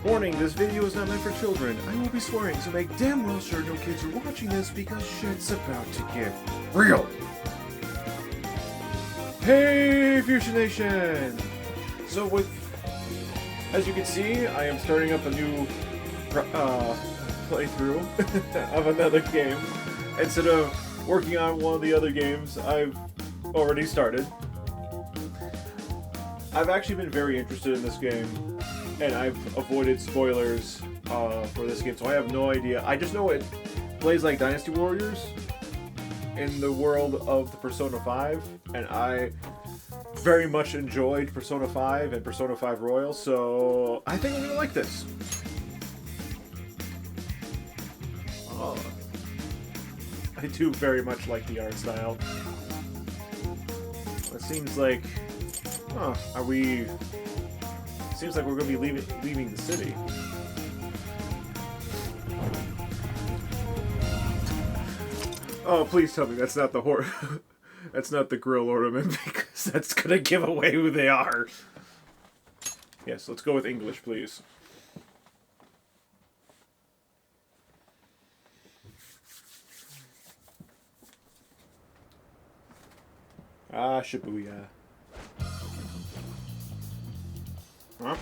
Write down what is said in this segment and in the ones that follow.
Warning, this video is not meant for children. I will be swearing, so make damn well sure no kids are watching this because shit's about to get real. Hey, Fuchsia Nation! So as you can see, I am starting up a new playthrough of another game. Instead of working on one of the other games I've already started. I've actually been very interested in this game, and I've avoided spoilers for this game, so I have no idea. I just know it plays like Dynasty Warriors in the world of the Persona 5, and I very much enjoyed Persona 5 and Persona 5 Royal, so I think I'm gonna like this. Oh, I do very much like the art style. It seems like, seems like we're gonna be leaving the city. Oh, please tell me that's not the that's not the grill ornament, because that's gonna give away who they are. Yes, let's go with English, please. Ah, Shibuya. Huh?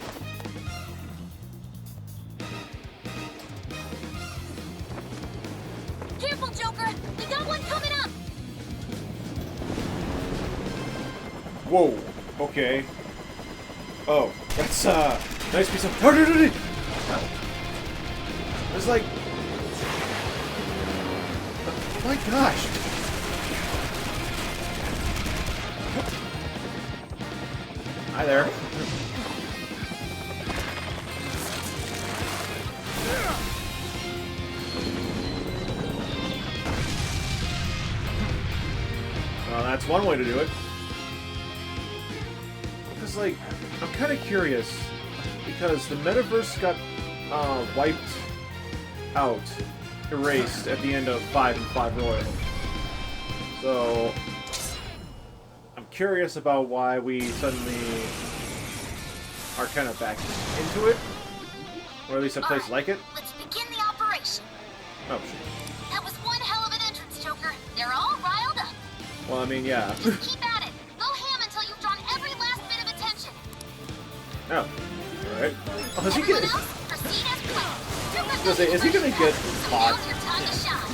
Careful, Joker! We got one coming up! Whoa, okay. Oh, that's, nice piece of... It's like... Oh my gosh! Hi there. Well, that's one way to do it. Because, like, I'm kind of curious, because the metaverse got wiped out, erased at the end of 5 and 5 Royal. So, I'm curious about why we suddenly are kind of back into it, or at least a place like it. Let's begin the operation. Oh, shit. That was one hell of an entrance, Joker. They're all riled up. Well, I mean, yeah. Just keep at it. Go ham until you've drawn every last bit of attention. Oh, alright. Oh, is he Everyone gonna... else, proceed as planned. Is he gonna get caught? Now's your time to shine.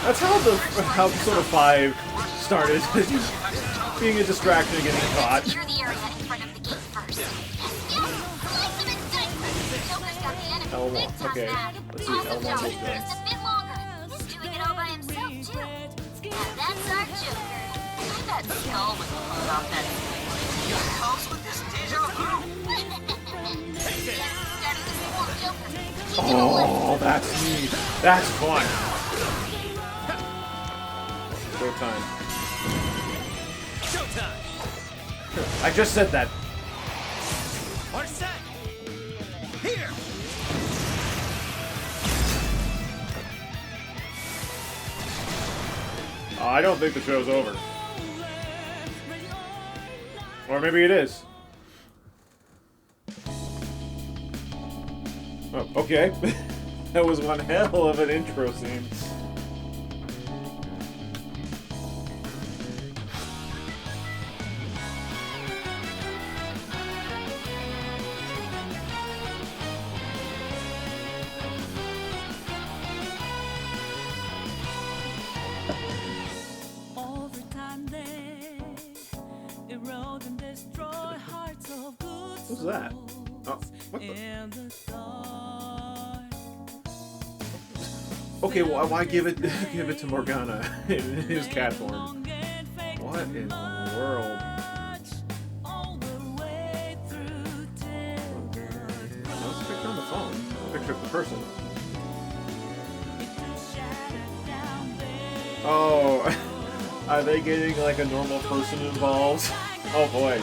That's how Persona 5 started. Being a distraction and getting caught. Secure the area in front of the gate first. Yes, like them in diapers. Joker's got the enemy L1, big time okay. mad. Let's see, Awesome L1 job. looks good. Just a bit longer. He's doing it all by himself, too. Now that's our Joker. I bet Skull would pull off that. House with this deja vu. Oh, that's neat. That's fun. Go time. Showtime. I just said that. Are set. Here. I don't think the show's over. Or maybe it is. Oh, okay. That was one hell of an intro scene. What's that? Oh, what the? Okay, well, why give it to Morgana in his cat form? What in the world? What's the picture on the phone? Picture of the person. Oh, are they getting like a normal person involved? Oh boy.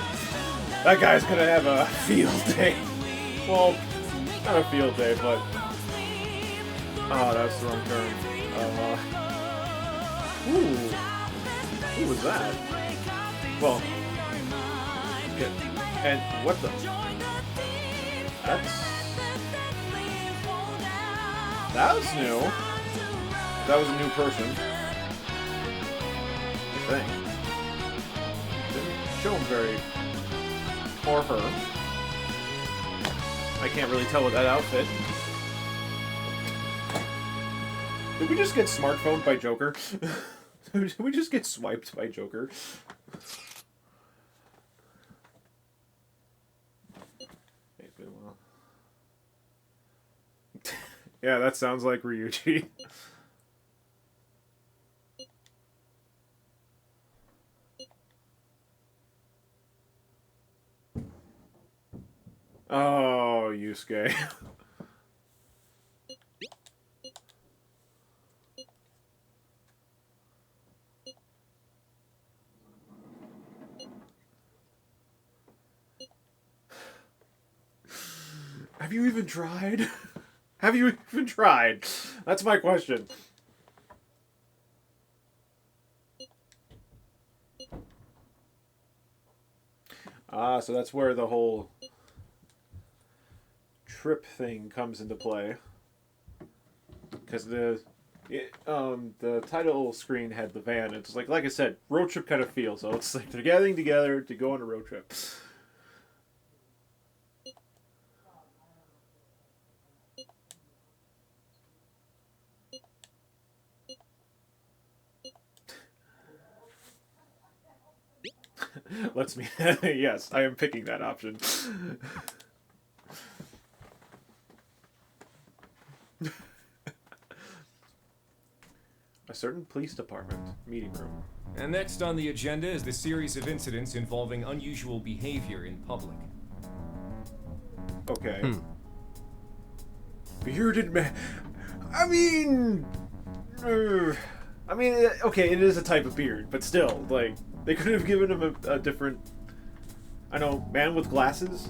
That guy's gonna have a field day. Well, not a field day, but... Oh, that's the wrong term. Who was that? Well... Okay. And what the... That's... That was new. That was a new person. I think. Didn't show him very... Or her. I can't really tell with that outfit. Did we just get smartphoned by Joker? Did we just get swiped by Joker? Yeah, that sounds like Ryuji. Oh, Yusuke. Have you even tried? Have you even tried? That's my question. Ah, so that's where the whole trip thing comes into play. Because the title screen had the van. It's like I said, road trip kind of feel. So it's like they're gathering together to go on a road trip. Let's me. Yes, I am picking that option. A certain police department meeting room. And next on the agenda is the series of incidents involving unusual behavior in public. Okay. Bearded man. I mean, okay, it is a type of beard, but still, like, they could have given him a different, I know, man with glasses.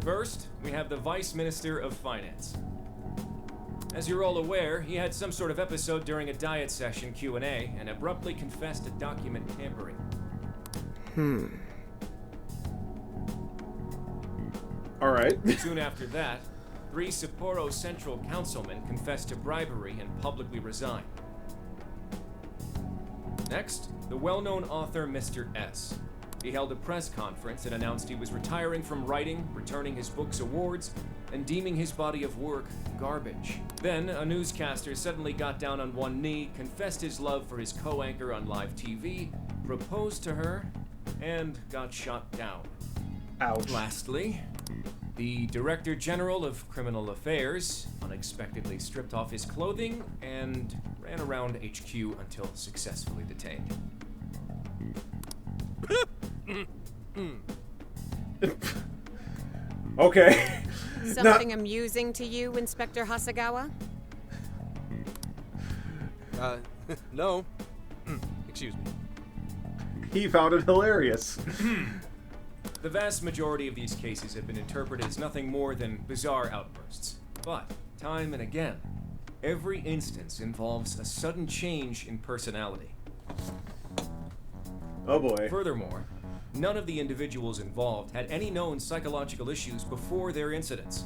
First, we have the Vice Minister of Finance. As you're all aware, he had some sort of episode during a diet session Q&A and abruptly confessed to document tampering. Alright. Soon after that, 3 Sapporo Central councilmen confessed to bribery and publicly resigned. Next, the well-known author Mr. S. He held a press conference and announced he was retiring from writing, returning his book's awards, and deeming his body of work garbage. Then, a newscaster suddenly got down on one knee, confessed his love for his co-anchor on live TV, proposed to her, and got shot down. Ouch. Lastly, the Director General of Criminal Affairs unexpectedly stripped off his clothing and ran around HQ until successfully detained. Okay. Something amusing to you, Inspector Hasagawa? No. Excuse me. He found it hilarious. The vast majority of these cases have been interpreted as nothing more than bizarre outbursts. But, time and again, every instance involves a sudden change in personality. Oh boy. Furthermore, none of the individuals involved had any known psychological issues before their incidents.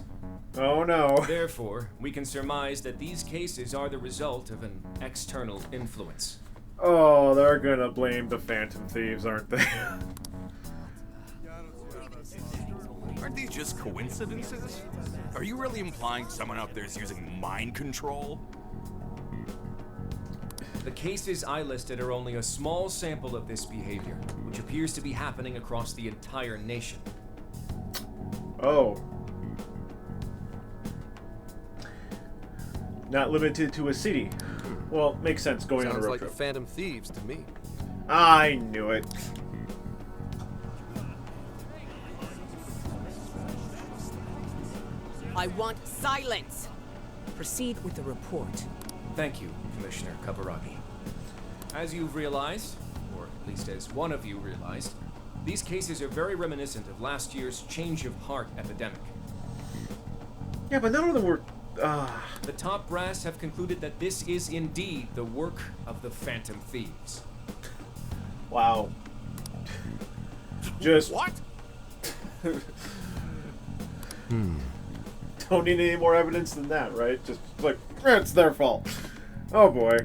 Oh no. Therefore, we can surmise that these cases are the result of an external influence. Oh, they're gonna blame the Phantom Thieves, aren't they? Aren't these just coincidences? Are you really implying someone out there is using mind control? The cases I listed are only a small sample of this behavior, which appears to be happening across the entire nation. Oh. Not limited to a city. Well, makes sense going on a Sounds road like trip. the Phantom Thieves to me. I knew it. I want silence! Proceed with the report. Thank you, Commissioner Kaburagi. As you've realized, or at least as one of you realized, these cases are very reminiscent of last year's change of heart epidemic. Yeah, but none of them were... The top brass have concluded that this is indeed the work of the Phantom Thieves. Wow. Just... What? Don't need any more evidence than that, right? Just like, it's their fault. Oh boy.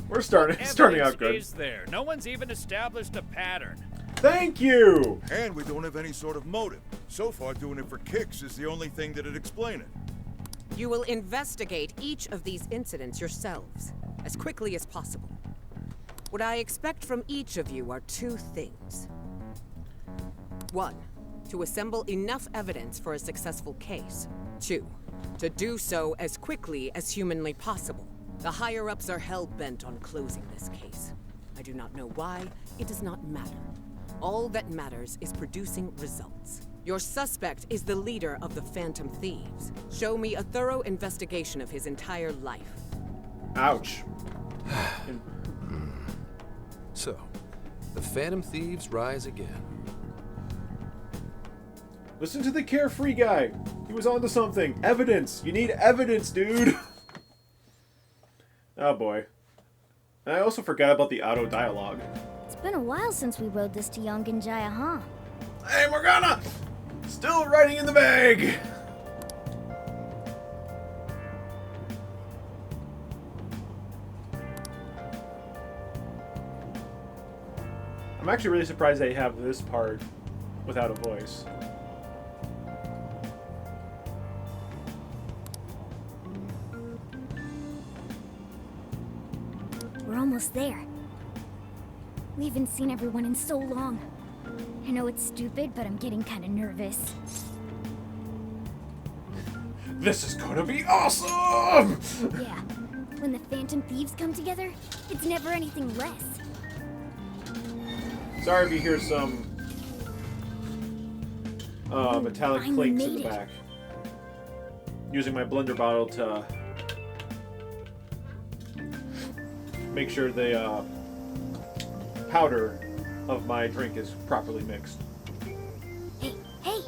We're starting out good. Is there? No one's even established a pattern. Thank you! And we don't have any sort of motive. So far, doing it for kicks is the only thing that'd explain it. You will investigate each of these incidents yourselves, as quickly as possible. What I expect from each of you are two things. One, to assemble enough evidence for a successful case. Two, to do so as quickly as humanly possible. The higher-ups are hell-bent on closing this case. I do not know why. It does not matter. All that matters is producing results. Your suspect is the leader of the Phantom Thieves. Show me a thorough investigation of his entire life. Ouch. So, the Phantom Thieves rise again. Listen to the carefree guy. He was onto something. Evidence. You need evidence, dude. Oh boy. And I also forgot about the auto dialogue. It's been a while since we rode this to Yongenjaya, huh? Hey, Morgana! Still riding in the bag! I'm actually really surprised they have this part without a voice. We're almost there. We haven't seen everyone in so long. I know it's stupid, but I'm getting kind of nervous. This is gonna be awesome! Yeah, when the Phantom Thieves come together, it's never anything less. Sorry if you hear some metallic Finally clinks in made the it. back. Using my blender bottle to make sure the powder of my drink is properly mixed. Hey, hey!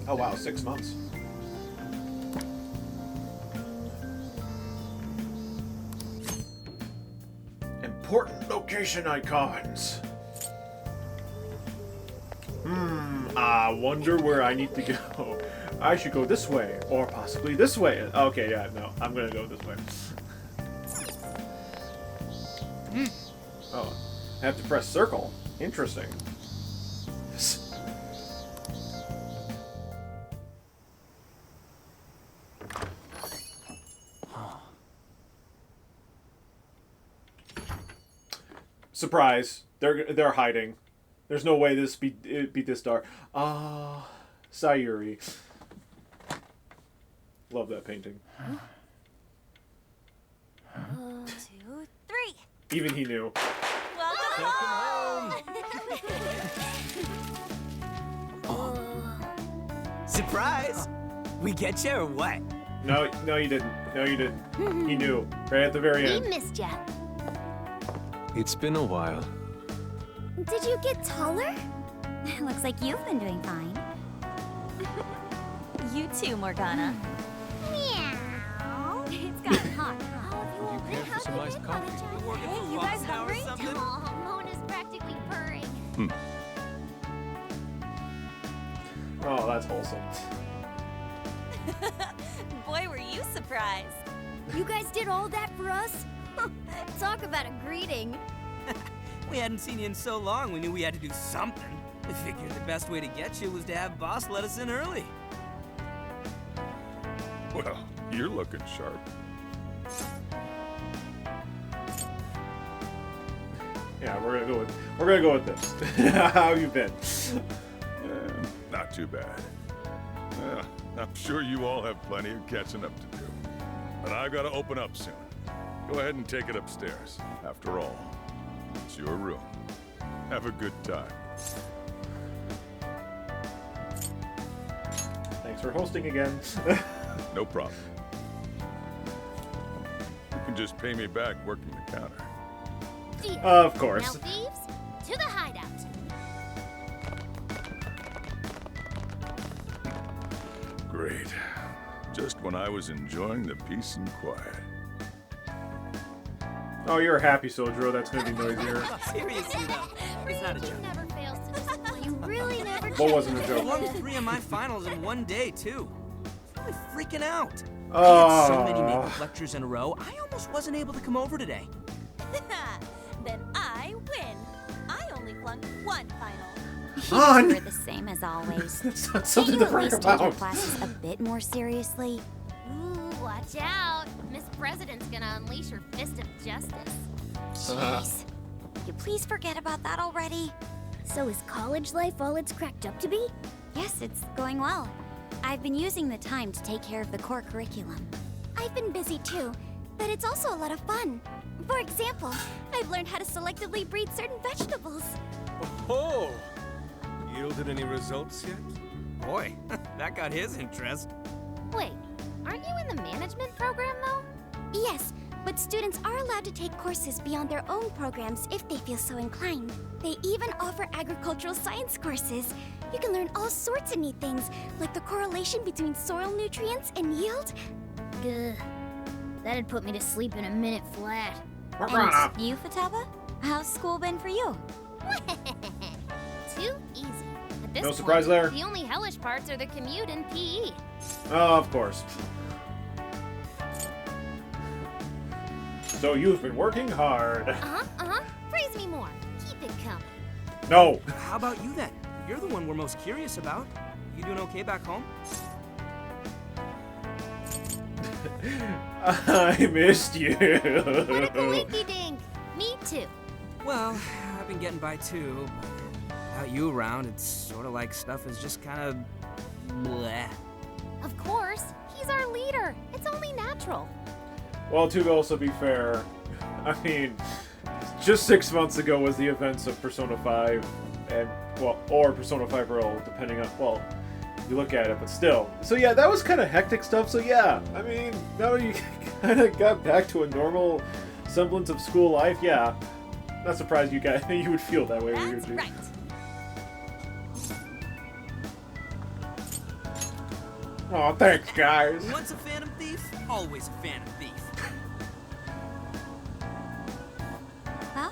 Oh wow, 6 months. Important location icons. I wonder where I need to go. I should go this way, or possibly this way. Okay, yeah, no, I'm gonna go this way. Oh, I have to press circle. Interesting. Surprise! They're hiding. There's no way this beat this dark. Sayuri. Love that painting. 1, 2, 3. Even he knew. Welcome home. Surprise! We get you or what? No, you didn't. No, you didn't. He knew. Right at the very We end. missed ya. It's been a while. Did you get taller? Looks like you've been doing fine. You too, Morgana. Meow. It's gotten hot. Would you care for some iced coffee? Hey, you guys hungry? Oh, Mona's practically purring. Oh, that's wholesome. Boy, were you surprised. You guys did all that for us? Talk about a greeting. We hadn't seen you in so long, we knew we had to do something. We figured the best way to get you was to have Boss let us in early. Well, you're looking sharp. Yeah, we're gonna go with this. How you been? Not too bad. I'm sure you all have plenty of catching up to do. But I've got to open up soon. Go ahead and take it upstairs. After all, it's your room. Have a good time. Thanks for hosting again. No problem. You can just pay me back working the counter. Deal. Of course. Now, thieves, to the hideout. Great. Just when I was enjoying the peace and quiet. Oh, you're a happy soldier. That's gonna be noisier. Seriously though, it's not a joke. Never fails to disappoint. You really never What wasn't a I joke? won 3 of my finals in one day, too. I'm freaking out. I had so many makeup lectures in a row, I almost wasn't able to come over today. Then I win. I only flunked one final. We're the same as always. That's Can something you to at brag least take your about. classes a bit more seriously? Ooh, watch out. Miss President's gonna unleash her fist of justice. Jeez. Could you please forget about that already? So is college life all it's cracked up to be? Yes, it's going well. I've been using the time to take care of the core curriculum. I've been busy too, but it's also a lot of fun. For example, I've learned how to selectively breed certain vegetables. Oh! Yielded any results yet? Boy, that got his interest. Wait, aren't you in the management program, though? Yes, but students are allowed to take courses beyond their own programs if they feel so inclined. They even offer agricultural science courses. You can learn all sorts of neat things, like the correlation between soil nutrients and yield. Gah. That'd put me to sleep in a minute flat. And you, Futaba? How's school been for you? Too easy. At this No surprise point, there. The only hellish parts are the commute and PE. Oh, of course. So you've been working hard. Praise me more. Keep it coming. No. How about you then? You're the one we're most curious about. You doing okay back home? I missed you. What a coinky dink. Me too. Well, I've been getting by too, but without you around, it's sort of like stuff is just kind of bleh. Of course. He's our leader. It's only natural. Well, to also be fair, I mean, just 6 months ago was the events of Persona 5, and, well, or Persona 5 Roll, depending on, well, you look at it, but still. So yeah, that was kind of hectic stuff, so yeah, I mean, now you kind of got back to a normal semblance of school life, yeah. Not surprised you would feel that way. That's right. Oh, thanks, guys. Once a Phantom Thief, always a Phantom Thief. Well,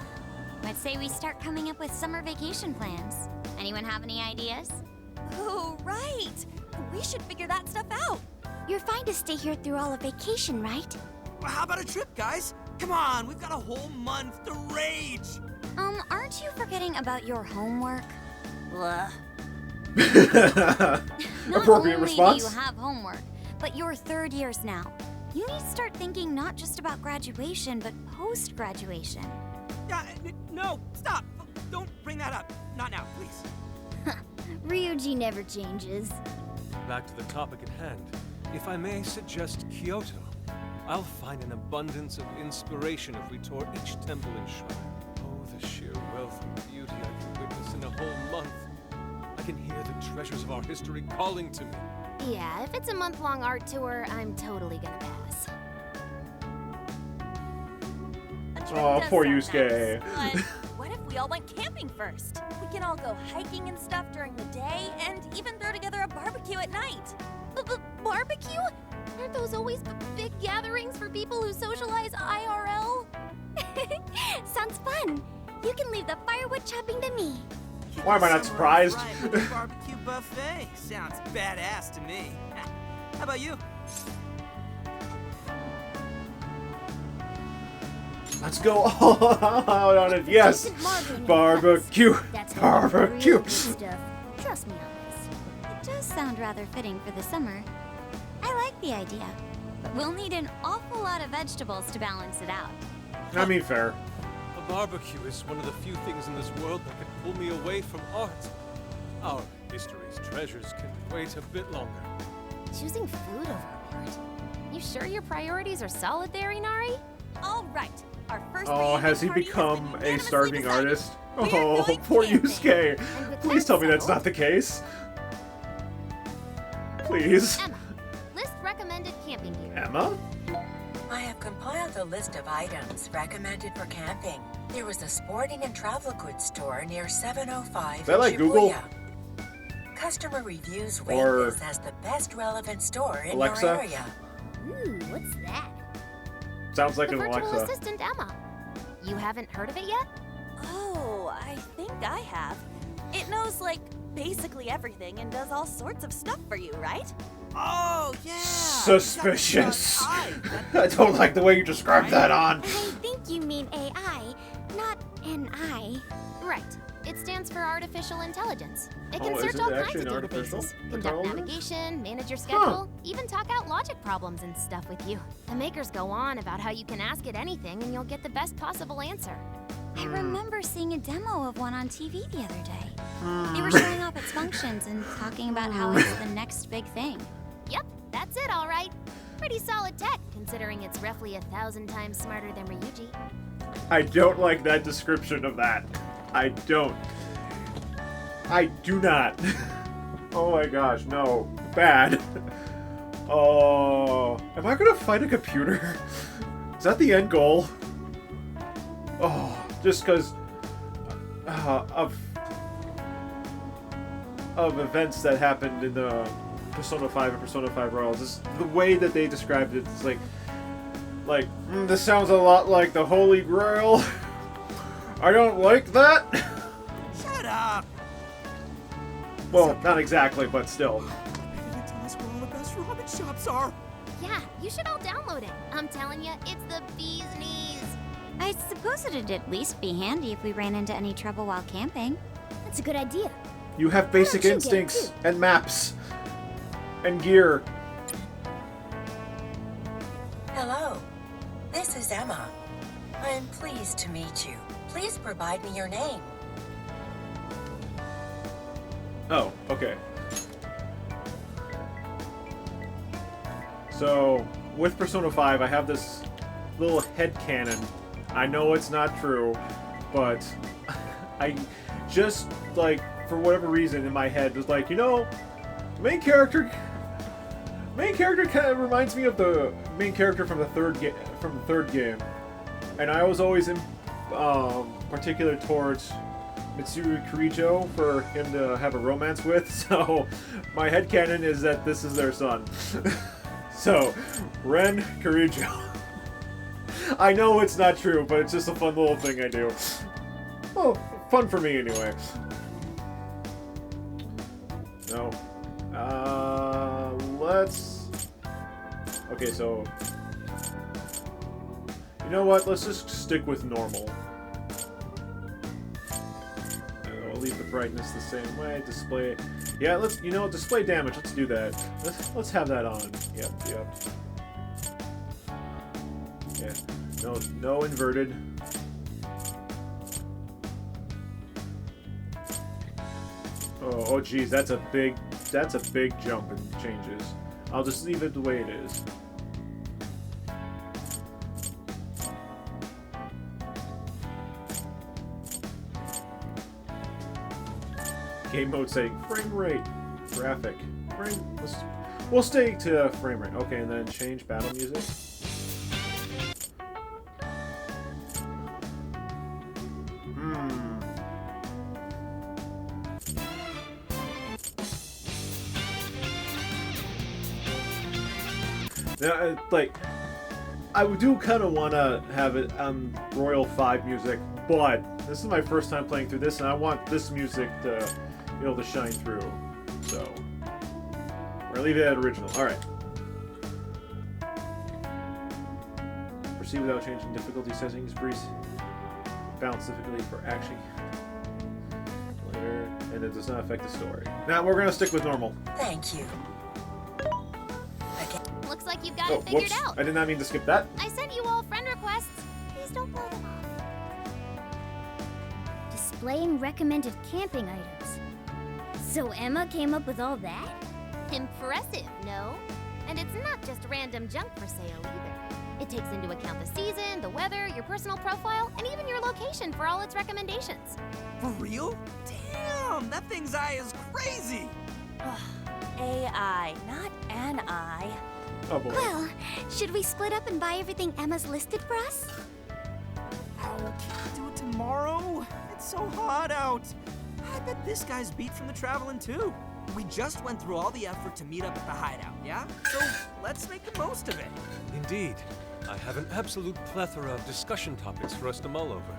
I'd say we start coming up with summer vacation plans. Anyone have any ideas? Oh, right. We should figure that stuff out. You're fine to stay here through all of vacation, right? Well, how about a trip, guys? Come on, we've got a whole month to rage. Aren't you forgetting about your homework? Blah. Appropriate response. Not only do you have homework, but you're third years now. You need to start thinking not just about graduation, but post-graduation. Yeah, no, stop. Don't bring that up. Not now, please. Ryuji never changes. Back to the topic at hand. If I may suggest Kyoto, I'll find an abundance of inspiration if we tour each temple and shrine. Oh, the sheer wealth and beauty I can witness in a whole month. I can hear the treasures of our history calling to me. Yeah, if it's a month-long art tour, I'm totally gonna pass. Oh, poor Yusuke. But what if we all went camping first? We can all go hiking and stuff during the day, and even throw together a barbecue at night. Barbecue? Aren't those always big gatherings for people who socialize IRL? Sounds fun. You can leave the firewood chopping to me. Why am I not surprised? Barbecue buffet sounds badass to me. How about you? Let's go all out on it. Yes, barbecue, barbecue. Stuff. Trust me on this. It does sound rather fitting for the summer. I like the idea, but we'll need an awful lot of vegetables to balance it out. I mean, fair. A barbecue is one of the few things in this world that can pull me away from art. Our history's treasures can wait a bit longer. Choosing food over art? You sure your priorities are solid there, Inari? All right. Our first Oh, has he reunion party become has been a unanimously starving decided. artist? We are Oh, going poor camping. Yusuke. And with Please that tell me that's settled- not the case. Please. Emma, list recommended camping gear. Emma? I have compiled a list of items recommended for camping. There was a sporting and travel goods store near 705 Is that like in Google? Shibuya. Customer reviews rate Or this as the best relevant store in Alexa? your area. Ooh, what's that? Sounds like The an virtual Alexa. assistant, Emma. You haven't heard of it yet? Oh, I think I have. It knows, like, basically everything and does all sorts of stuff for you, right? Oh, yeah! Suspicious. I don't like the way you described that on. I think you mean AI, not NI. Right. It stands for artificial intelligence. It can Oh, search is it all actually kinds of an artificial databases, conduct intelligence? navigation, manage your schedule, even talk out logic problems and stuff with you. The makers go on about how you can ask it anything and you'll get the best possible answer. I remember seeing a demo of one on TV the other day. They were showing off its functions and talking about how it's the next big thing. Yep, that's it, all right. Pretty solid tech, considering it's roughly 1,000 times smarter than Ryuji. I don't like that description of that. I don't. I do not. Oh my gosh, no. Bad. Oh. Am I gonna fight a computer? Is that the end goal? Oh, just because of events that happened in the Persona 5 and Persona 5 Royals. Just the way that they described it, it's like, this sounds a lot like the Holy Grail. I don't like that. Shut up! Well, not exactly, but still. Maybe they tell us where all the best ramen shops are. Yeah, you should all download it. I'm telling you, it's the bee's knees. I suppose it'd at least be handy if we ran into any trouble while camping. That's a good idea. You have basic Why don't you get it instincts too? and maps and gear. Hello, this is Emma. I am pleased to meet you. Please provide me your name. Oh, okay. So, with Persona 5, I have this little headcanon. I know it's not true, but I just, like, for whatever reason in my head was like, you know, main character kind of reminds me of the main character from the third game, and I was always in particular towards Mitsuru Kirijo for him to have a romance with. So my headcanon is that this is their son. So Ren Kirijo. I know it's not true, but it's just a fun little thing I do. Well, fun for me anyway. No. Let's... Okay, so... You know what? Let's just stick with normal. I'll leave the brightness the same way. Display... Yeah, let's... You know, display damage. Let's do that. Let's have that on. Yep. Yeah. No inverted. Oh geez, that's a big jump in changes. I'll just leave it the way it is. Game mode setting, frame rate, graphic, we'll stay to frame rate. Okay, and then change battle music. Now, like, I do kind of want to have it on Royal 5 music, but this is my first time playing through this, and I want this music to be able to shine through. So, we're gonna leave it at original. All right. Proceed without changing difficulty settings. Breeze. Balance difficulty for action. Later, and it does not affect the story. Now we're gonna stick with normal. Thank you. Looks like you've got it figured whoops. out. I did not mean to skip that. I sent you all friend requests. Please don't blow them off. Displaying recommended camping items. So Emma came up with all that? Impressive, no? And it's not just random junk for sale either. It takes into account the season, the weather, your personal profile, and even your location for all its recommendations. For real? Damn, that thing's eye is crazy. AI, not an eye. Oh boy. Well, should we split up and buy everything Emma's listed for us? Oh, can we do it tomorrow? It's so hot out. I bet this guy's beat from the traveling too. We just went through all the effort to meet up at the hideout, yeah? So let's make the most of it. Indeed. I have an absolute plethora of discussion topics for us to mull over.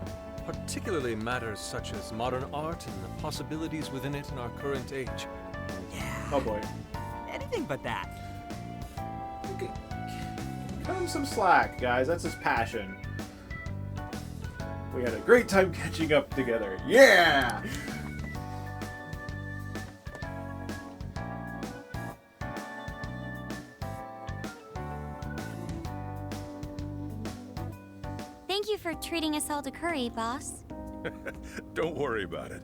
particularly matters such as modern art and the possibilities within it in our current age. Yeah. Oh boy. Anything but that. Cut him some slack, guys. That's his passion. We had a great time catching up together. Yeah! Thank you for treating us all to curry, boss. Don't worry about it.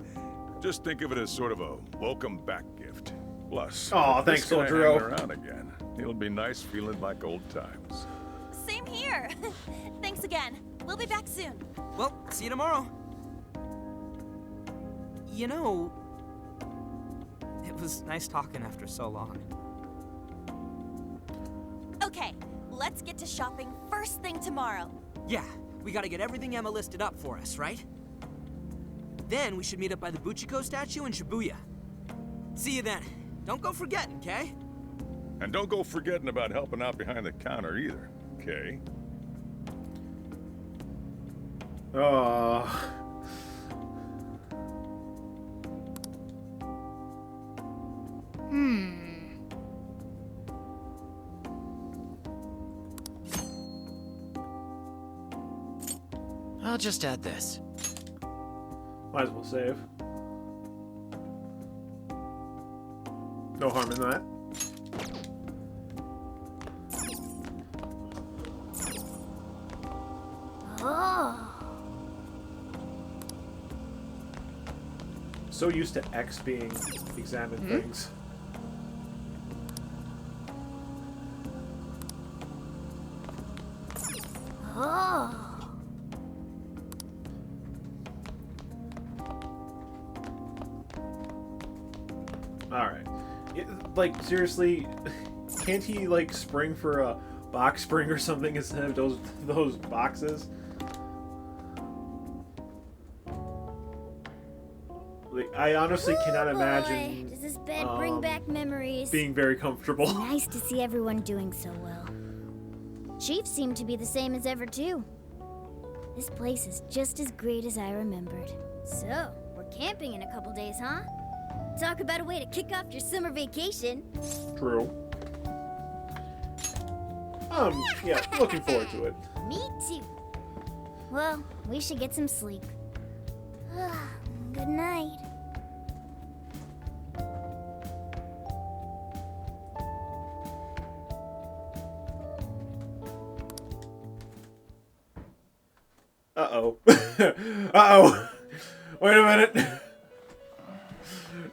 Just think of it as sort of a welcome back gift. Plus, Aw, with this thanks, guy Soldier. hanging around again. It'll be nice feeling like old times. Same here. Thanks again. We'll be back soon. Well, see you tomorrow. You know, it was nice talking after so long. Okay, let's get to shopping first thing tomorrow. Yeah, we gotta get everything Emma listed up for us, right? Then we should meet up by the Buchiko statue in Shibuya. See you then. Don't go forgetting, okay? And don't go forgetting about helping out behind the counter either, okay? Oh. I'll just add this. Might as well save. No harm in that. Oh. So used to X being examine things. Oh. Alright. Like, seriously, can't he, like, spring for a box spring or something instead of those boxes? Like, I honestly cannot imagine Does this bed bring back memories? being very comfortable. It's nice to see everyone doing so well. Chief seemed to be the same as ever, too. This place is just as great as I remembered. So, we're camping in a couple days, huh? Talk about a way to kick off your summer vacation. True. Yeah, looking forward to it. Me too. Well, we should get some sleep. Good night. Uh-oh. Uh-oh. Wait a minute.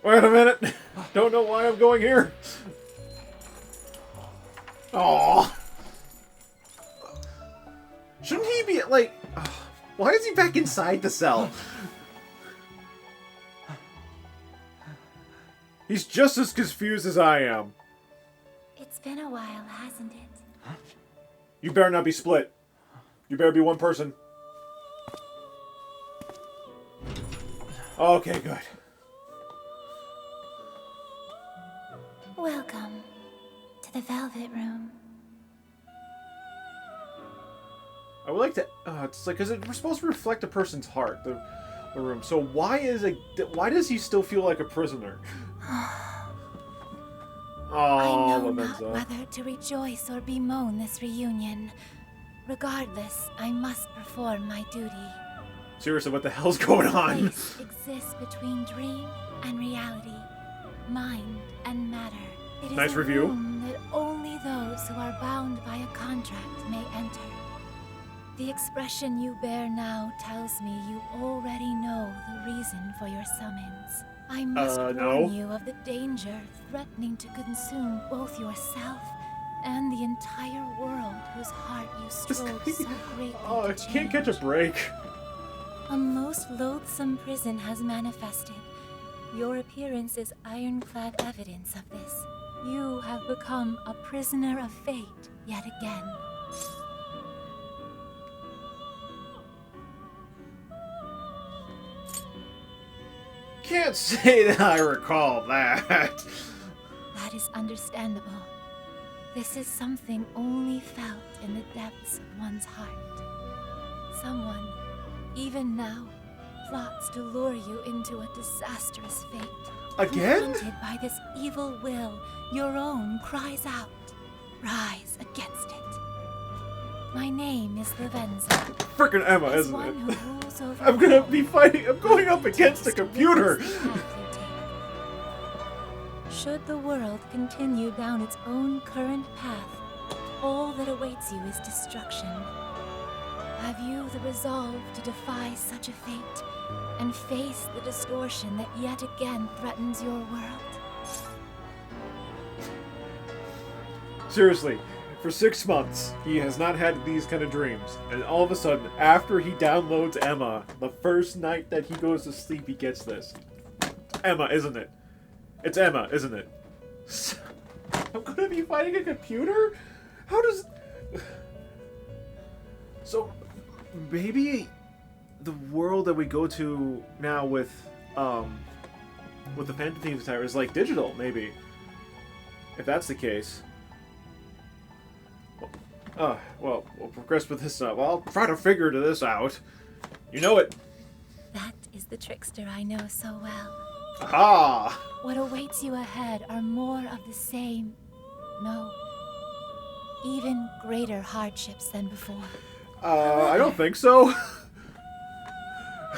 Wait a minute. Don't know why I'm going here. Aww. Shouldn't he be, like... why is he back inside the cell? He's just as confused as I am. It's been a while, hasn't it? You better not be split. You better be one person. Okay, good. Welcome to the Velvet Room. I would like to. It's like, because we're supposed to reflect a person's heart, the room. So why does he still feel like a prisoner? Oh, I know Lorenzo. not whether to rejoice or bemoan this reunion. Regardless, I must perform my duty. Seriously, what the hell's going on? Place exists between dream and reality, mind and matter. It is Nice a review. room that only those who are bound by a contract may enter. The expression you bear now tells me you already know the reason for your summons. I must no. warn you of the danger threatening to consume both yourself and the entire world whose heart you strove so greatly Oh, I to can't catch a break. A most loathsome prison has manifested. Your appearance is ironclad evidence of this. You have become a prisoner of fate yet again. Can't say that I recall that. That is understandable. This is something only felt in the depths of one's heart. Someone, even now, plots to lure you into a disastrous fate. Again? Confronted by this evil will, your own cries out. Rise against it. My name is Lavenza. Frickin' Emma, As isn't one it? who rules over I'm gonna all, be fighting. I'm going up against a computer. Should the world continue down its own current path, all that awaits you is destruction. Have you the resolve to defy such a fate and face the distortion that yet again threatens your world? Seriously, for 6 months, he has not had these kind of dreams. And all of a sudden, after he downloads Emma, the first night that he goes to sleep, he gets this. Emma, isn't it? It's Emma, isn't it? I'm gonna be fighting a computer? How does... So, maybe the world that we go to now with the Phantom Thieves Tower is like digital, maybe. If that's the case. Well, we'll progress with this. Well, I'll try to figure this out. You know it. That is the trickster I know so well. Aha! What awaits you ahead are more of the same. No, even greater hardships than before. I don't think so.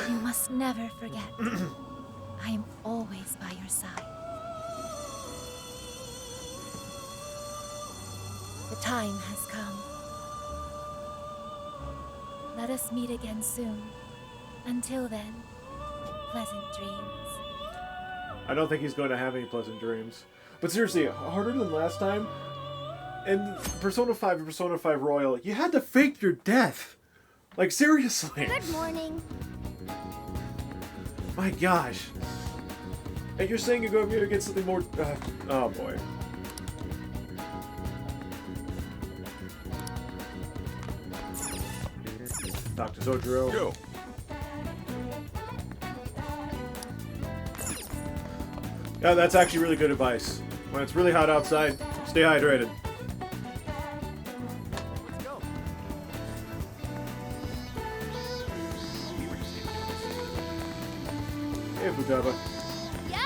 You must never forget. I am always by your side. The time has come. Let us meet again soon. Until then, pleasant dreams. I don't think he's going to have any pleasant dreams. But seriously, harder than last time. In Persona 5 and Persona 5 Royal, you had to fake your death. Like, seriously. Good morning. My gosh. And you're saying you're going to get something more... oh, boy. Dr. Sojiro. Yo. Yeah, that's actually really good advice. When it's really hot outside, stay hydrated. Let's go. Hey, Futaba. Yo!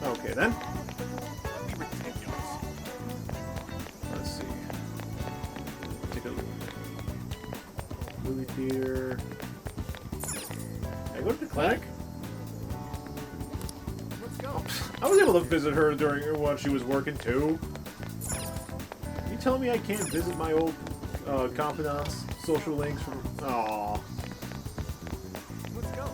Okay, then. Let's see. Take a look. Movie theater. Hey, go to the clinic? Let's go. I was able to visit her during while she was working too. You telling me I can't visit my old confidants, social links from? Aww. Let's go.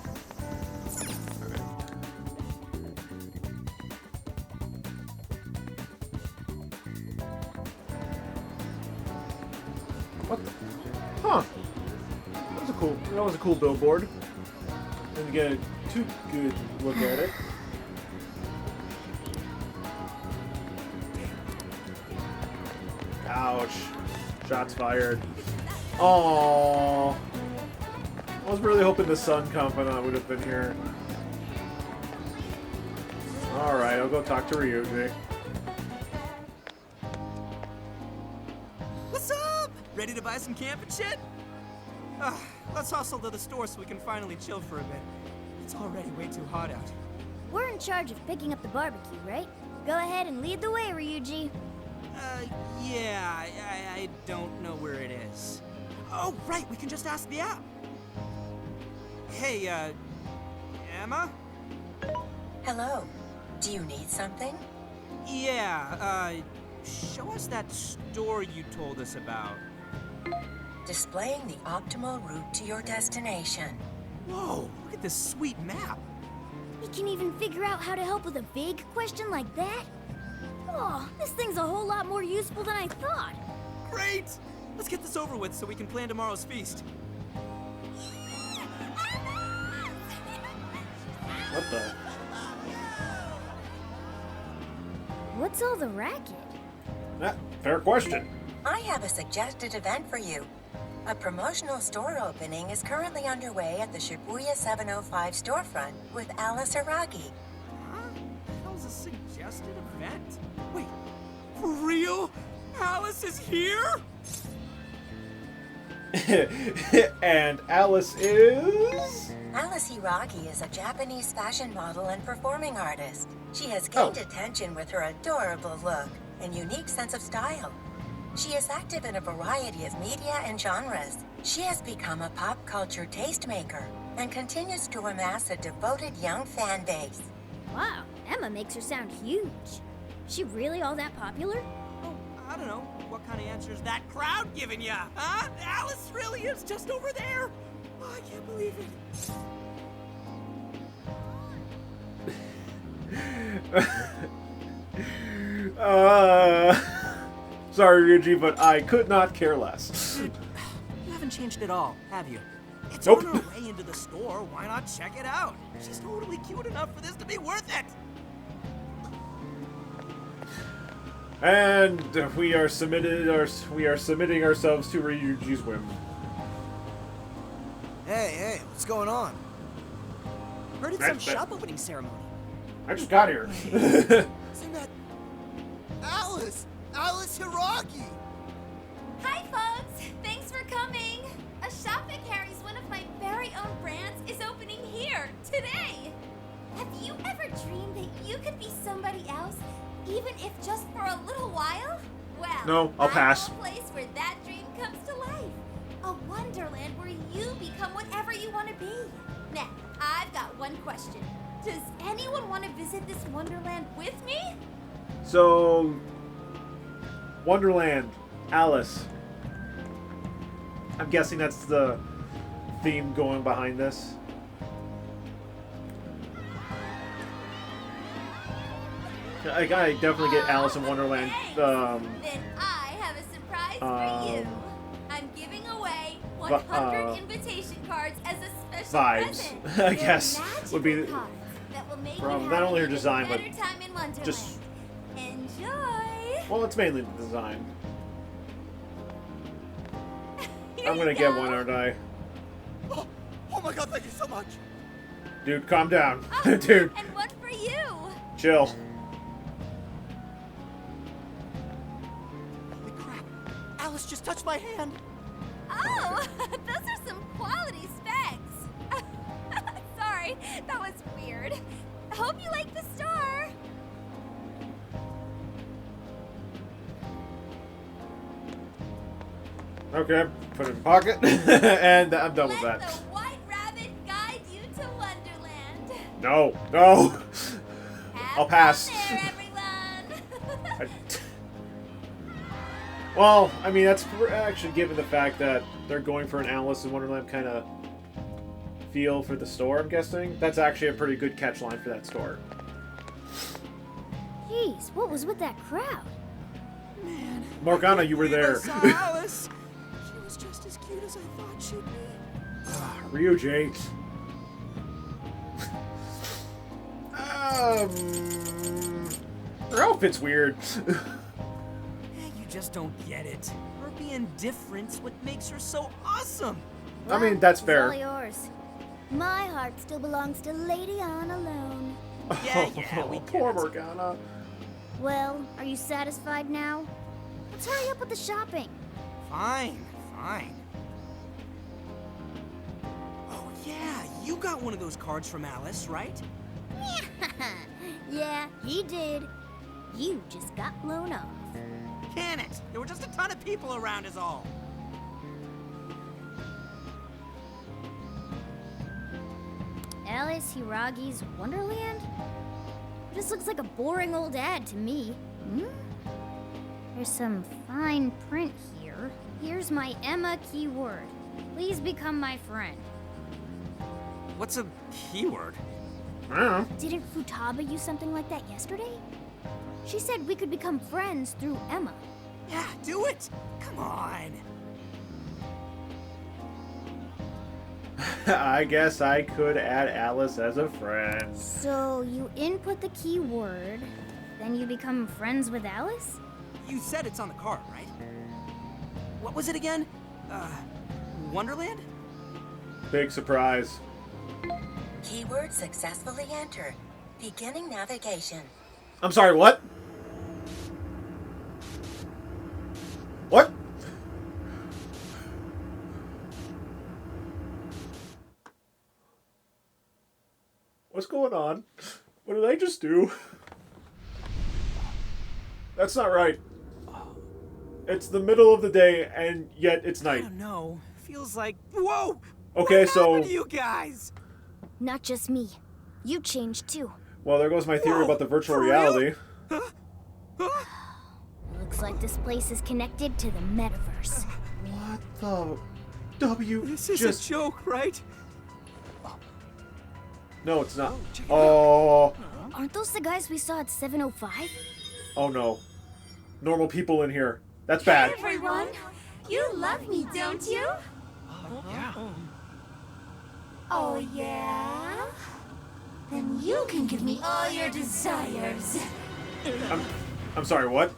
What the? Huh. That was a cool billboard. Didn't get a too good look at it. Ouch. Shots fired. Aww. I was really hoping the Sun Confidant would have been here. Alright, I'll go talk to Ryuji. What's up? Ready to buy some camping shit? Let's hustle to the store so we can finally chill for a bit. It's already way too hot out. We're in charge of picking up the barbecue, right? Go ahead and lead the way, Ryuji. Yeah, I don't know where it is. Oh, right, we can just ask the app. Hey, Emma? Hello. Do you need something? Yeah, show us that store you told us about. Displaying the optimal route to your destination. Whoa, look at this sweet map. We can even figure out how to help with a big question like that? Oh, this thing's a whole lot more useful than I thought. Great! Let's get this over with so we can plan tomorrow's feast. the... What's all the racket? Fair question. I have a suggested event for you. A promotional store opening is currently underway at the Shibuya 705 storefront with Alice Hiragi. Huh? The hell's a suggested event? Wait, for real? Alice is here? And Alice is... Alice Hiragi is a Japanese fashion model and performing artist. She has gained attention with her adorable look and unique sense of style. She is active in a variety of media and genres. She has become a pop culture tastemaker and continues to amass a devoted young fan base. Wow, Emma makes her sound huge. She really all that popular? Oh, I don't know. What kind of answer's that crowd giving ya? Huh? Alice really is just over there? Oh, I can't believe it. Sorry, Ryuji, but I could not care less. You haven't changed at all, have you? It's Nope. on her way into the store. Why not check it out? She's totally cute enough for this to be worth it. And we are submitting ourselves to Ryuji's whim. Hey, what's going on? Heard it's some shop opening ceremony. I just got here. Isn't that Alice? Alice Hiragi! Hi, folks! Thanks for coming! A shop that carries one of my very own brands is opening here, today! Have you ever dreamed that you could be somebody else, even if just for a little while? Well, No, I'll pass. I know a place where that dream comes to life. A wonderland where you become whatever you want to be. Now, I've got one question. Does anyone want to visit this wonderland with me? So, Wonderland, Alice. I'm guessing that's the theme going behind this. I definitely get Alice in Wonderland. Then I have a surprise for you. I'm giving away 100 invitation cards as a special vibes, present. I guess, would be Cards that will make from you not have only her an even design, but better time in Wonderland. just, Enjoy. well, it's mainly the design. Here I'm gonna you get go. one, aren't I? Oh my god, thank you so much! Dude, calm down. Oh, Dude, and one for you. chill. Holy crap! Alice just touched my hand. Oh, those are some quality specs. Sorry, that was weird. Hope you like the store. Okay, put it in the pocket, and I'm done with Let that. the White Rabbit guide you to Wonderland. No, no. I'll pass. Fun there, everyone. Well, I mean, that's actually given the fact that they're going for an Alice in Wonderland kind of feel for the store, I'm guessing. That's actually a pretty good catch line for that store. Jeez, what was with that crowd? Man. Morgana, you were there. I saw Alice. She was just as cute as I thought she'd be. Ryuji. Her outfit's weird. You just don't get it. Her being different's what makes her so awesome. I mean, that's It's fair. all yours. My heart still belongs to Lady On alone. Yeah, we Poor Morgana. Well, are you satisfied now? Let's hurry up with the shopping. Fine. Oh yeah, you got one of those cards from Alice, right? Yeah, he did. You just got blown off. Can it? There were just a ton of people around is all. Alice Hiragi's Wonderland? This looks like a boring old ad to me. There's some fine print here. Here's my Emma keyword. Please become my friend. What's a keyword? Didn't Futaba use something like that yesterday? She said we could become friends through Emma. Yeah, do it! Come on! I guess I could add Alice as a friend. So you input the keyword, then you become friends with Alice? You said it's on the card, right? What was it again? Wonderland? Big surprise. Keyword successfully entered. Beginning navigation. I'm sorry, what? What? What's going on? What did I just do? That's not right. It's the middle of the day, and yet it's night. I don't know. Feels like... Whoa! Okay, what so... happened to you guys? Not just me. You changed too. Well, there goes my theory about the virtual reality. Looks like this place is connected to the metaverse. What the... W... This is a joke, right? No, it's not. Oh... Aren't those the guys we saw at 705? Oh no. Normal people in here. That's bad. Hey everyone! You love me, don't you? Yeah. Oh yeah? Then you can give me all your desires. I'm sorry, what?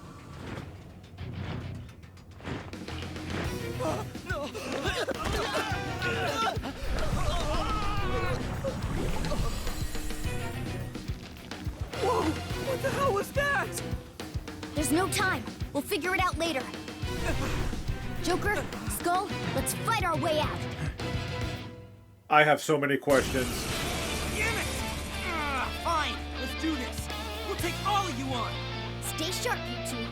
Whoa! What the hell was that? There's no time. We'll figure it out later. Joker, Skull, let's fight our way out. I have so many questions. Damn it! Fine, let's do this. We'll take all of you on. Stay sharp, you two.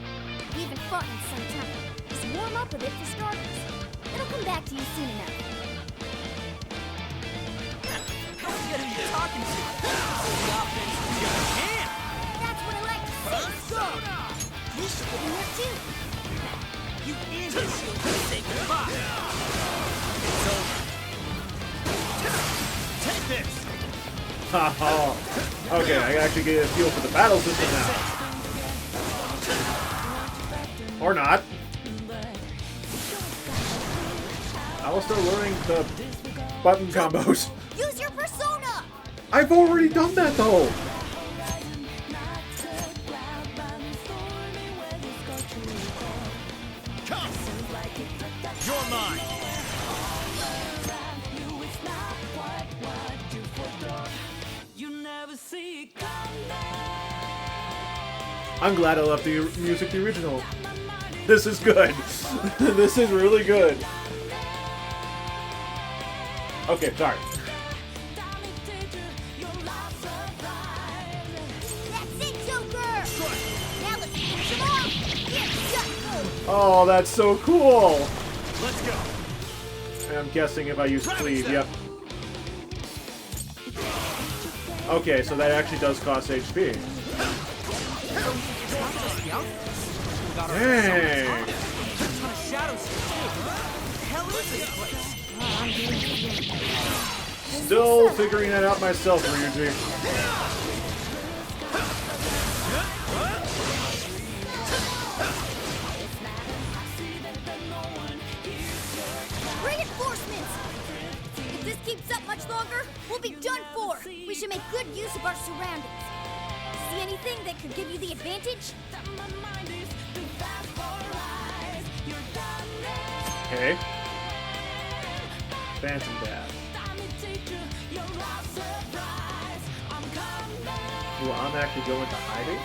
We haven't fought in some time. Just warm up a bit for starters. It'll come back to you soon enough. Don't forget who you're talking to. The offense is your hand. That's what I like to see. Let's go! We should get in there too. You and your shield can say goodbye. It's over. Take this! Haha. Okay, I actually get a feel for the battle system now. Or not. I was still learning the button combos. Use your persona! I've already done that though. Come! You're mine! I'm glad I left the music the original. This is good. This is really good. Okay, sorry. That's it, Joker! Now let's finish him off! Here, Oh, that's so cool. Let's go! I'm guessing if I use cleave, yep. Okay, so that actually does cost HP. Dang! Still figuring that out myself, Ryuji. Reinforcements! If this keeps up much longer, we'll be done for! We should make good use of our surroundings. See anything that could give you the advantage? Okay. Phantom Dash. Will automatically go into hiding?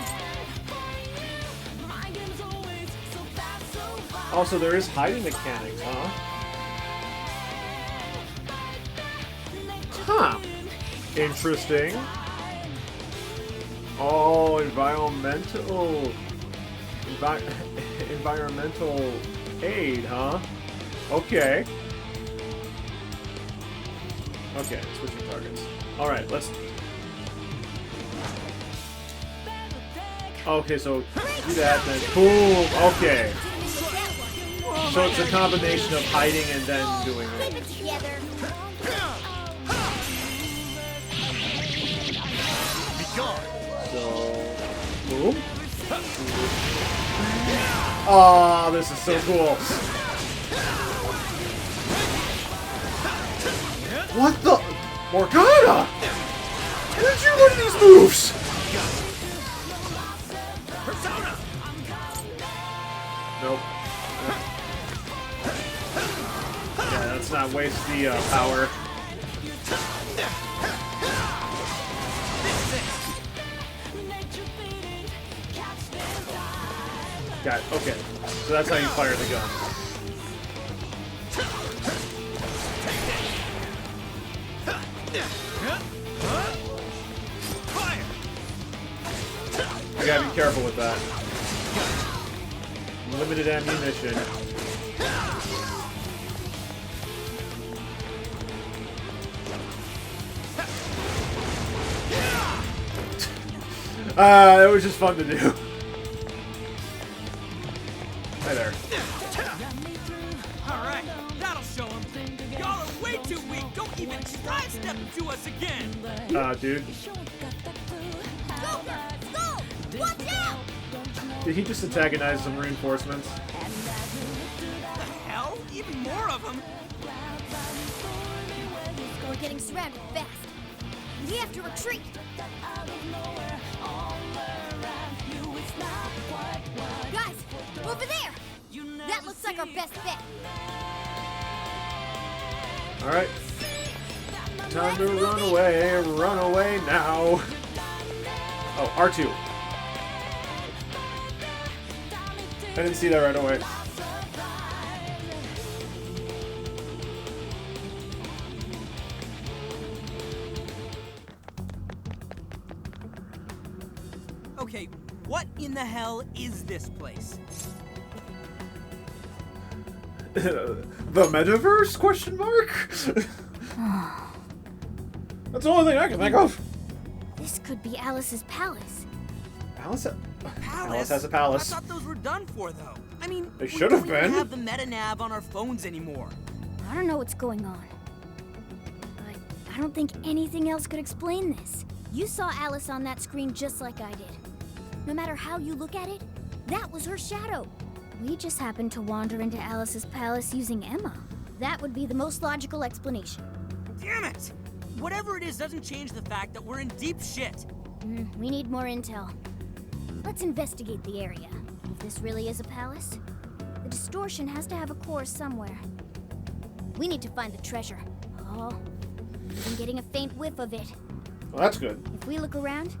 Also, there is hiding mechanics, huh? Huh. Interesting. Oh, environmental aid, huh? Okay. Okay, switching targets. Alright, let's... Okay, so do that, then boom! Okay. So it's a combination of hiding and then doing it. So... Boom. Oh, this is so cool. What the? Morgana! How did you learn these moves? Persona! Nope. Yeah, let's not waste the power. Got it. Okay. So that's how you fire the gun. I gotta be careful with that. Limited ammunition. It was just fun to do. Hi there. Alright, that'll show him. Y'all are way too weak. Don't even try to step to us again. Dude. Joker! Skull! Watch out! Did he just antagonize some reinforcements? The hell? Even more of them? We're getting surrounded fast. We have to retreat. Guys, over there! That looks like our best bet. Alright. Time to run away. Run away now. Oh, R2. I didn't see that right away. Okay, what in the hell is this place? The metaverse? Question mark? That's the only thing I can think of. This could be Alice's palace. Alice Palace? has a palace. I thought those were done for, though. I mean, They we should have don't even been. have the meta-nav on our phones anymore. I don't know what's going on. But I don't think anything else could explain this. You saw Alice on that screen just like I did. No matter how you look at it, that was her shadow. We just happened to wander into Alice's palace using Emma. That would be the most logical explanation. Damn it! Whatever it is doesn't change the fact that we're in deep shit. We need more intel. Let's investigate the area. If this really is a palace, the distortion has to have a core somewhere. We need to find the treasure. Oh, I'm getting a faint whiff of it. Well, that's good. If we look around,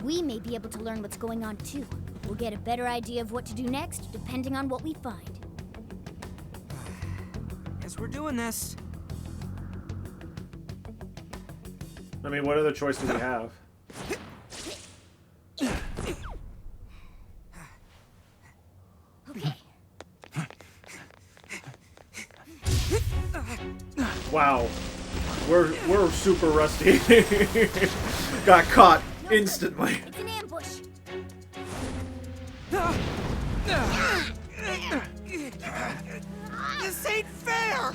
we may be able to learn what's going on too. We'll get a better idea of what to do next, depending on what we find. Guess we're doing this. I mean, what other choice do we have? Okay. Wow. We're super rusty. Got caught instantly. It's an ambush. This ain't fair!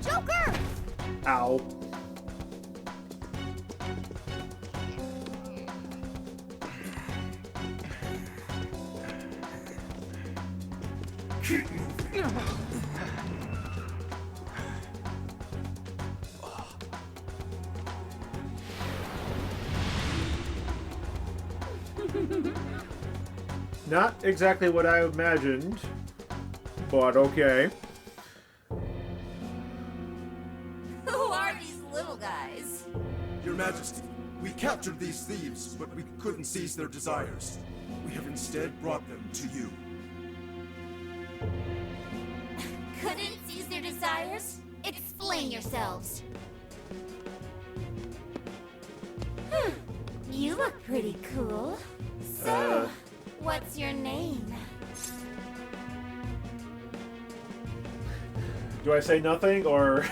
Joker! Ow. Not exactly what I imagined, but okay. Who are these little guys? Your Majesty, we captured these thieves, but we couldn't seize their desires. We have instead brought them to you. Couldn't seize their desires? Explain yourselves. You look pretty cool. So, what's your name? Do I say nothing, or...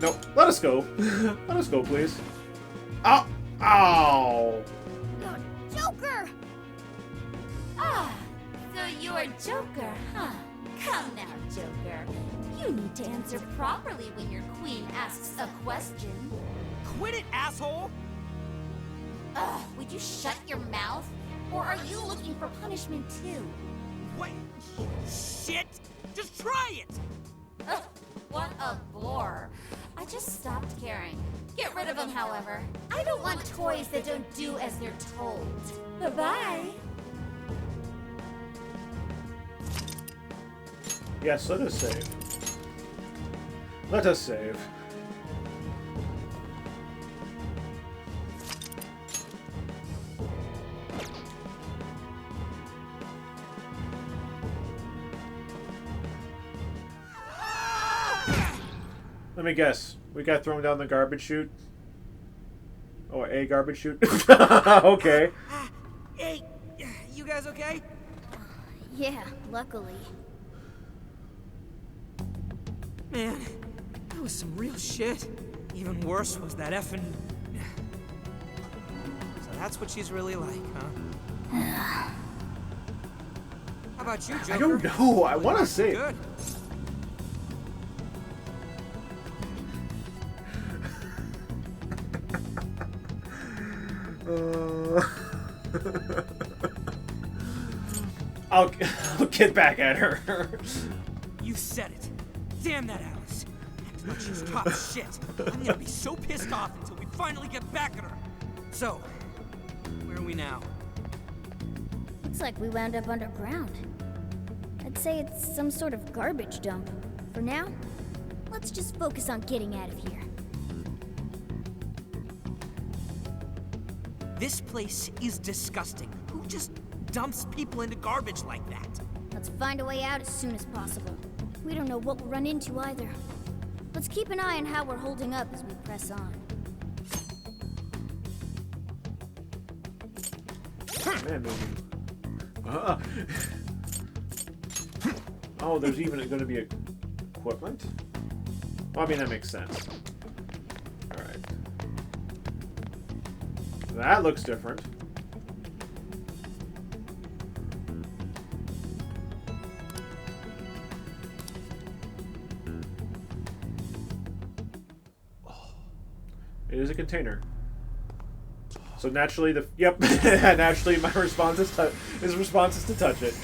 Nope. Let us go. Let us go, please. Ow! Ow! Joker! Ah, so you're Joker, huh? Come now, Joker. You need to answer properly when your queen asks a question. Quit it, asshole! Ugh, would you shut your mouth? Or are you looking for punishment too? What? Shit! Just try it! Ugh, what a bore. I just stopped caring. Get rid of them, however. I don't want toys that don't do as they're told. Bye-bye. Yes, let us save. Let us save. Let me guess. We got thrown down the garbage chute? Oh, a garbage chute? Okay. Hey, you guys okay? Yeah, luckily. Man, that was some real shit. Even worse was that effing... So that's what she's really like, huh? How about you, Joker? I don't know. I want to say... Good. I'll get back at her. You said it. Damn that Alice. Acting like she's top shit. I'm gonna be so pissed off until we finally get back at her. So, where are we now? Looks like we wound up underground. I'd say it's some sort of garbage dump. For now, let's just focus on getting out of here. This place is disgusting. Who just dumps people into garbage like that? Let's find a way out as soon as possible. We don't know what we'll run into either. Let's keep an eye on how we're holding up as we press on. Man, oh, there's even going to be equipment? Well, I mean, that makes sense. Alright. That looks different. It is a container. So naturally, naturally, my response is to touch it.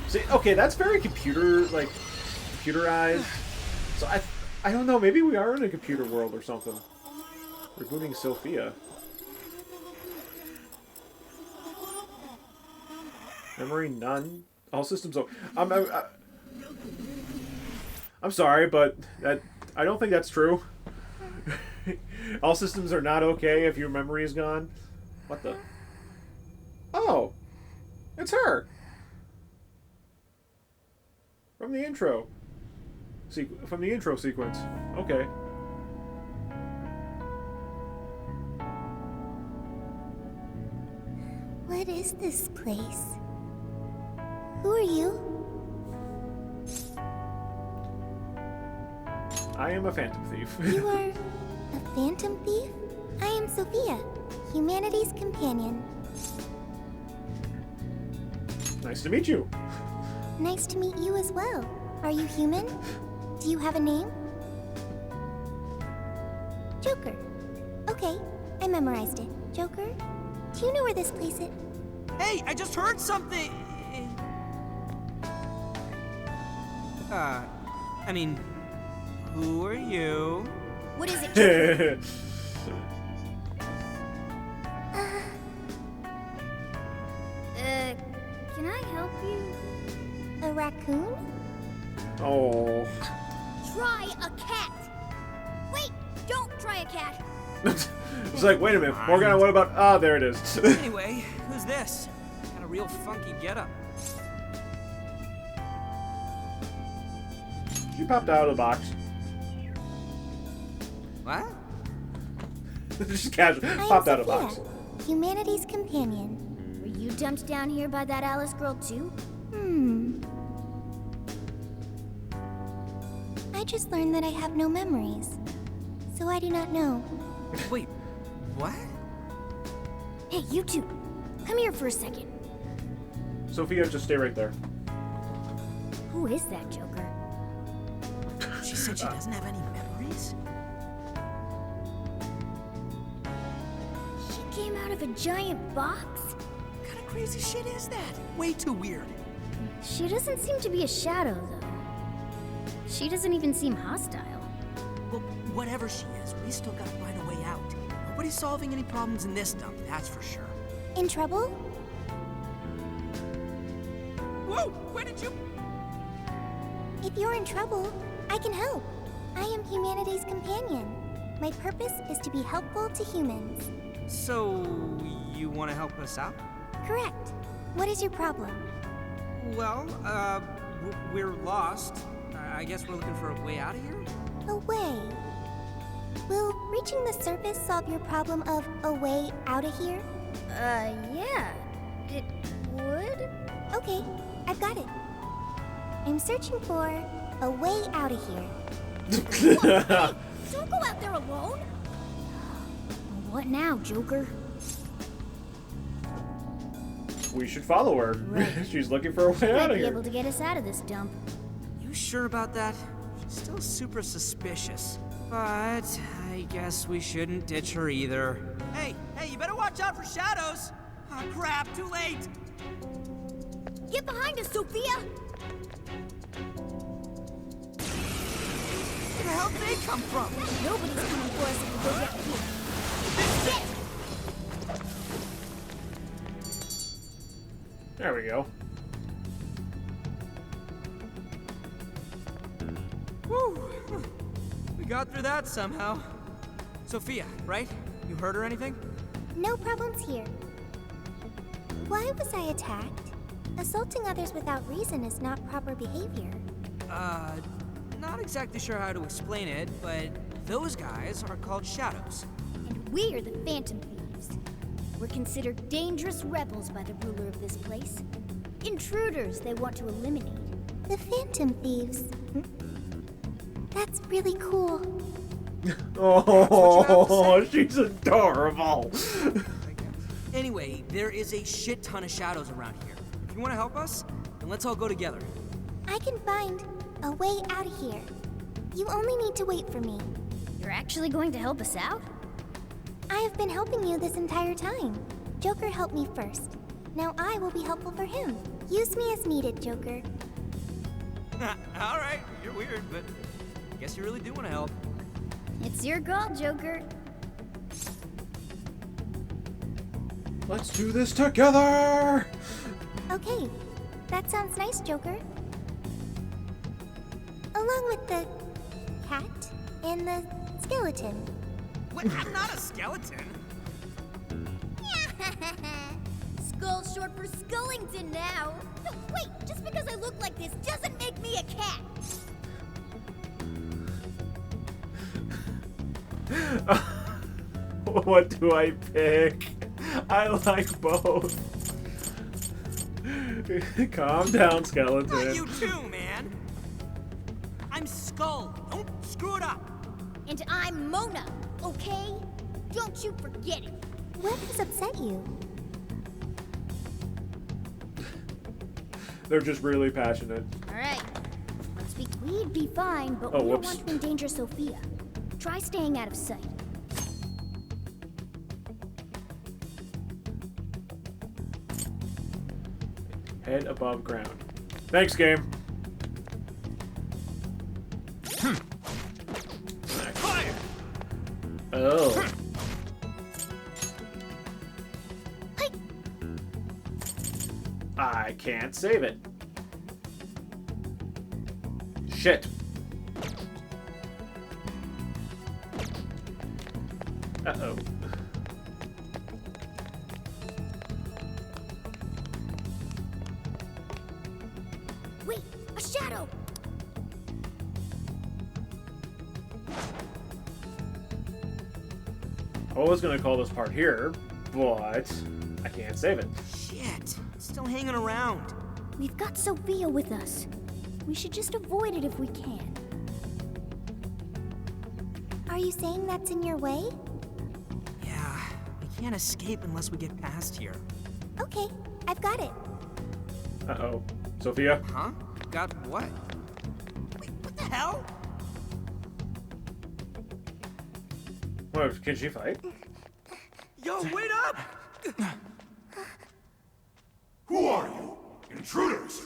See, okay, that's very computerized. So I don't know. Maybe we are in a computer world or something. Rebooting Sophia. Memory none. All systems. I'm sorry, but I don't think that's true. All systems are not okay if your memory is gone. What the? Oh, it's her from the intro. From the intro sequence. Okay. What is this place? Who are you? I am a phantom thief. You are a phantom thief? I am Sophia, humanity's companion. Nice to meet you. Nice to meet you as well. Are you human? Do you have a name? Joker. Okay, I memorized it. Joker, do you know where this place is? Hey, I just heard something! I mean, who are you? What is it, Joker? Can I help you? A raccoon? Oh. Try a cat! Wait, don't try a cat! It's like, wait a minute, Morgana, what about... Ah, there it is. Anyway, who's this? Got a real funky getup. She popped out of the box. What? Just casual. Popped out of the box. Humanity's companion. Were you dumped down here by that Alice girl too? I just learned that I have no memories. So I do not know. Wait, what? Hey, you two. Come here for a second. Sophia, just stay right there. Who is that, Joker? She said she doesn't have any memories? She came out of a giant box? What kind of crazy shit is that? Way too weird. She doesn't seem to be a shadow, though. She doesn't even seem hostile. Well, whatever she is, we still gotta find a way out. Nobody's solving any problems in this dump, that's for sure. In trouble? Whoa! Where did you... If you're in trouble, I can help. I am humanity's companion. My purpose is to be helpful to humans. So, you want to help us out? Correct. What is your problem? Well, we're lost. I guess we're looking for a way out of here? A way? Will reaching the surface solve your problem of a way out of here? Yeah. It would? Okay, I've got it. I'm searching for a way out of here. Don't go out there alone! What now, Joker? We should follow her. Right. She's looking for a way Might out of be here. able to get us out of this dump. You sure about that? She's still super suspicious. But I guess we shouldn't ditch her either. Hey, you better watch out for shadows! Oh crap, too late! Get behind us, Sophia! Where the hell did they come from? Nobody's coming for us if we go down here. Shit! There we go. Woo! We got through that somehow. Sophia, right? You hurt or anything? No problems here. Why was I attacked? Assaulting others without reason is not proper behavior. Not exactly sure how to explain it, but those guys are called shadows. And we're the Phantom Thieves. We're considered dangerous rebels by the ruler of this place. Intruders they want to eliminate. The Phantom Thieves. That's really cool. Oh, she's adorable. Anyway, there is a shit ton of shadows around here. If you want to help us, then let's all go together. I can find a way out of here. You only need to wait for me. You're actually going to help us out? I have been helping you this entire time. Joker helped me first. Now I will be helpful for him. Use me as needed, Joker. Alright, you're weird, but I guess you really do want to help. It's your call, Joker. Let's do this together! Okay, that sounds nice, Joker. Along with the cat and the skeleton. What? I'm not a skeleton. Skull short for Skullington now. No, wait, just because I look like this doesn't make me a cat. What do I pick? I like both. Calm down, skeleton. Not you too, man. I'm Skull. Don't screw it up. And I'm Mona, okay? Don't you forget it. What has upset you? They're just really passionate. All right, let's be. We'd be fine, but Oh, we don't whoops. want to endanger Sophia. Try staying out of sight. Head above ground. Thanks, game. Fire! Oh. I can't save it. Shit. Uh-oh. Wait, a shadow! I was gonna call this part here, but I can't save it. Shit, it's still hanging around. We've got Sophia with us. We should just avoid it if we can. Are you saying that's in your way? Yeah, we can't escape unless we get past here. Okay, I've got it. Uh-oh. Sophia? Huh? Got what? Wait, what the hell? What, can she fight? go! Wait up! Who are you? Intruders!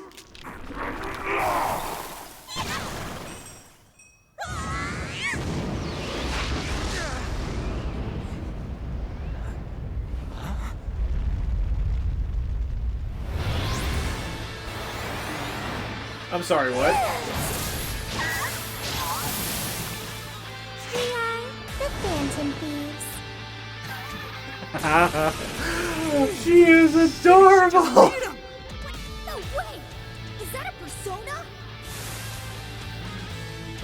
I'm sorry, what? We are the Phantom Thieves. She is adorable! No way! Is that a persona?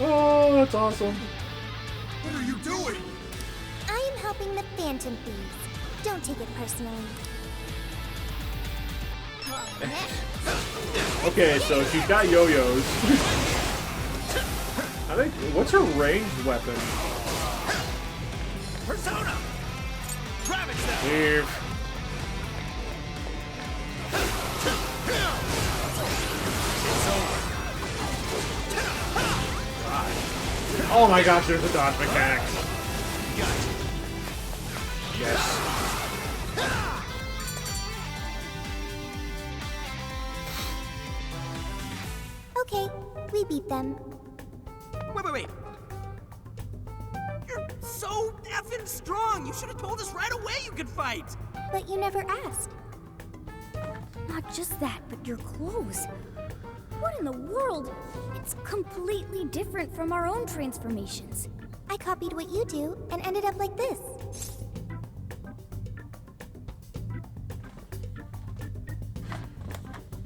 Oh, that's awesome. What are you doing? I am helping the Phantom Thieves. Don't take it personally. Okay, so she's got yo-yos. I think, what's her ranged weapon? Persona! Ravage them! Here. Oh my gosh, there's a dodge mechanic. Yes. Okay, we beat them. Wait. You're so effing strong! You should have told us right away you could fight! But you never asked. Not just that, but your clothes. What in the world? It's completely different from our own transformations. I copied what you do and ended up like this.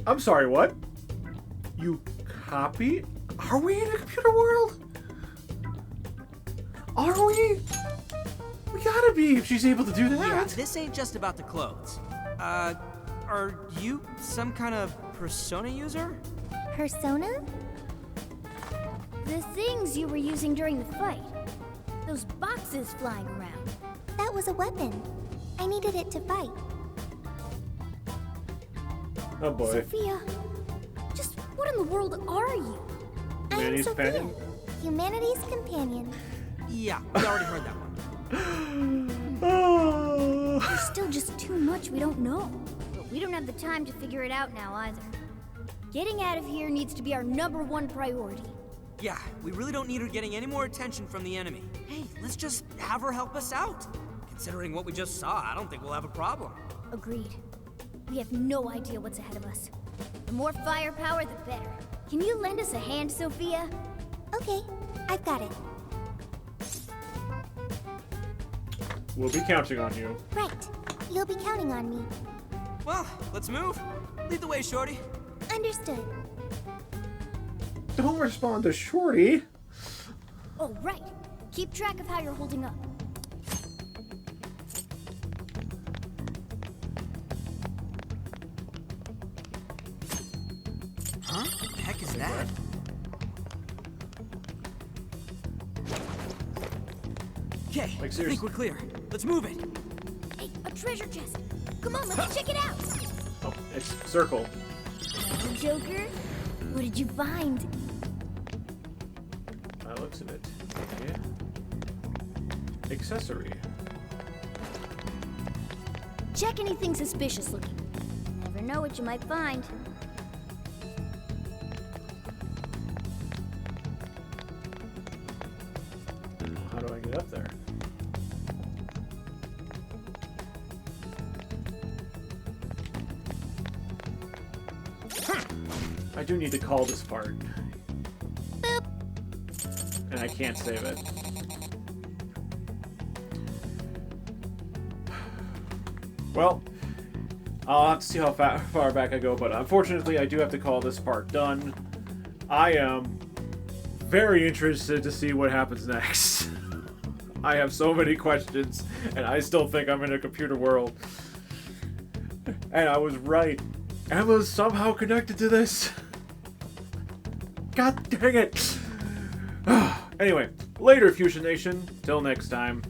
I'm sorry, what? You copy? Are we in a computer world? Are we? We gotta be if she's able to do that. Yeah, this ain't just about the clothes. Are you some kind of persona user? Persona? The things you were using during the fight. Those boxes flying around. That was a weapon. I needed it to fight. Oh boy. Sophia, just what in the world are you? Humanity's I am Sophia, companion? humanity's companion. Yeah, we already heard that one. There's still just too much we don't know. But we don't have the time to figure it out now either. Getting out of here needs to be our #1 priority. Yeah, we really don't need her getting any more attention from the enemy. Hey, let's just have her help us out. Considering what we just saw, I don't think we'll have a problem. Agreed. We have no idea what's ahead of us. The more firepower, the better. Can you lend us a hand, Sophia? Okay, I've got it. We'll be counting on you. Right. You'll be counting on me. Well, let's move. Lead the way, Shorty. Understood. Don't respond to Shorty. Oh, right. Keep track of how you're holding up. Huh? What the heck is that? Okay, I think we're clear. Let's move it. Hey, a treasure chest. Come on, let's check it out. Oh, it's circle. Joker, what did you find? That looks in it. Yeah. Accessory. Check anything suspicious looking. Never know what you might find. How do I get up there? I do need to call this part. Boop. And I can't save it. Well, I'll have to see how far back I go, but unfortunately I do have to call this part done. I am very interested to see what happens next. I have so many questions, and I still think I'm in a computer world. And I was right. Emma's somehow connected to this. God dang it. Anyway, later, Fuchsia Nation. Till next time.